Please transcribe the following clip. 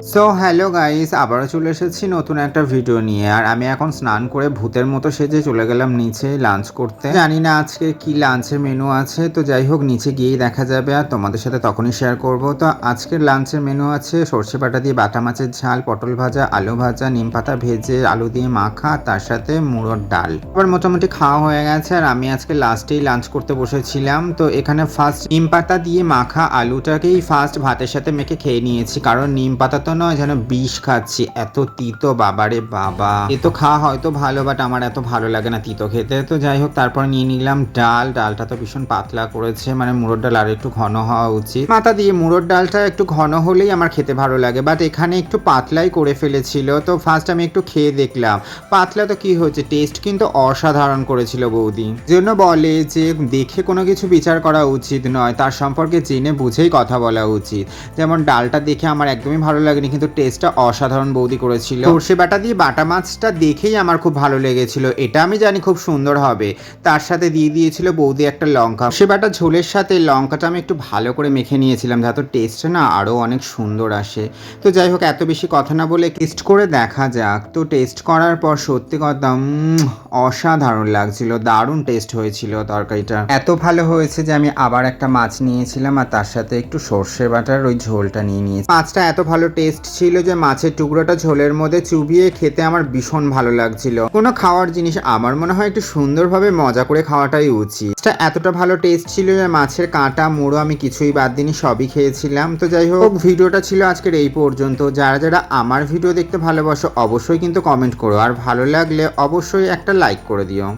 So hello guys, আবারও চলে এসেছি নতুন একটা ভিডিও নিয়ে। আর আমি এখন স্নান করে ভূতের মতো সেজে চলে গেলাম নিচে লাঞ্চ করতে। জানি না আজকে কি লাঞ্চের মেনু আছে, তো যাই হোক নিচে গিয়েই দেখা যাবে আর তোমাদের সাথে তখনই শেয়ার করব। তো আজকের লাঞ্চের মেনু আছে সর্ষে বাটা দিয়ে বাটা মাছের ঝাল, পটল ভাজা, আলু ভাজা, নিম পাতা ভেজে আলু দিয়ে মাখা, তার সাথে মুড়োর ডাল। আবার মোটামুটি খাওয়া হয়ে গেছে আর আমি আজকে লাস্টেই লাঞ্চ করতে বসেছিলাম। তো এখানে ফার্স্ট নিম পাতা দিয়ে মাখা আলুটাকেই ফার্স্ট ভাতের সাথে মেখে খেয়ে নিয়েছি, কারণ নিম পাতা তো নয় যেন বিষ খাচ্ছি, এত তিতো বাবারে বাবা। এ তো খাওয়া হয়তো ভালো, বাট আমার এত ভালো লাগে না তিতো খেতে। তো যাই হোক তারপর নিয়ে নিলাম ডাল। ডালটা তো ভীষণ পাতলা করেছে, মানে মুড়োর ডাল আর একটু ঘন হওয়া উচিত। মাথা দিয়ে মুড়োর ডালটা একটু ঘন হলেই আমার খেতে ভালো লাগে, বাট এখানে একটু পাতলাই করে ফেলেছিল। তো ফার্স্ট আমি একটু খেয়ে দেখলাম, পাতলা তো কি হয়েছে, টেস্ট কিন্তু অসাধারণ করেছিল বৌদি। জন্য বলে যে দেখে কোনো কিছু বিচার করা উচিত নয়, তার সম্পর্কে জেনে বুঝেই কথা বলা উচিত। যেমন ডালটা দেখে আমার একদমই ভালো লাগেনি, কিন্তু টেস্টটা অসাধারণ বৌদি করেছিল। সর্ষে বাটা দিয়ে বাটা মাছটা দেখেই আমার খুব ভালো লেগেছিল, এটা আমি জানি খুব সুন্দর হবে। তার সাথে দিয়ে দিয়েছিল বৌদি একটা লঙ্কা। সে বাটা ঝোলের সাথে লঙ্কাটা আমি একটু ভালো করে মেখে নিয়েছিলাম, যাতে টেস্টটা না আরও অনেক সুন্দর আসে। তো যাই হোক এত বেশি কথা না বলে টেস্ট করে দেখা যাক। তো টেস্ট করার পর সত্যি কথা অসাধারণ লাগছিল, দারুণ টেস্ট হয়েছিল তরকারিটা। এত ভালো হয়েছে যে আমি আবার একটা মাছ নিয়েছিলাম আর তার সাথে একটু সর্ষে বাটার ওই ঝোলটা নিয়ে নিয়েছি। মাছটা এত ভালো টেস্ট ছিল যে মাছের টুকরোটা ঝোলের মধ্যে চুবিয়ে খেতে আমার ভীষণ ভালো লাগছিল। কোনো খাওয়ার জিনিস আমার মনে হয় একটু সুন্দরভাবে মজা করে খাওয়াটাই উচিত। এতটা ভালো টেস্ট ছিল যে মাছের কাঁটা মুড়ো আমি কিছুই বাদ দিইনি, সবই খেয়েছিলাম। তো যাই হোক ভিডিওটা ছিল আজকের এই পর্যন্ত। যারা যারা আমার ভিডিও দেখতে ভালোবাসো অবশ্যই কিন্তু কমেন্ট করো, আর ভালো লাগলে অবশ্যই একটা লাইক করে দিও।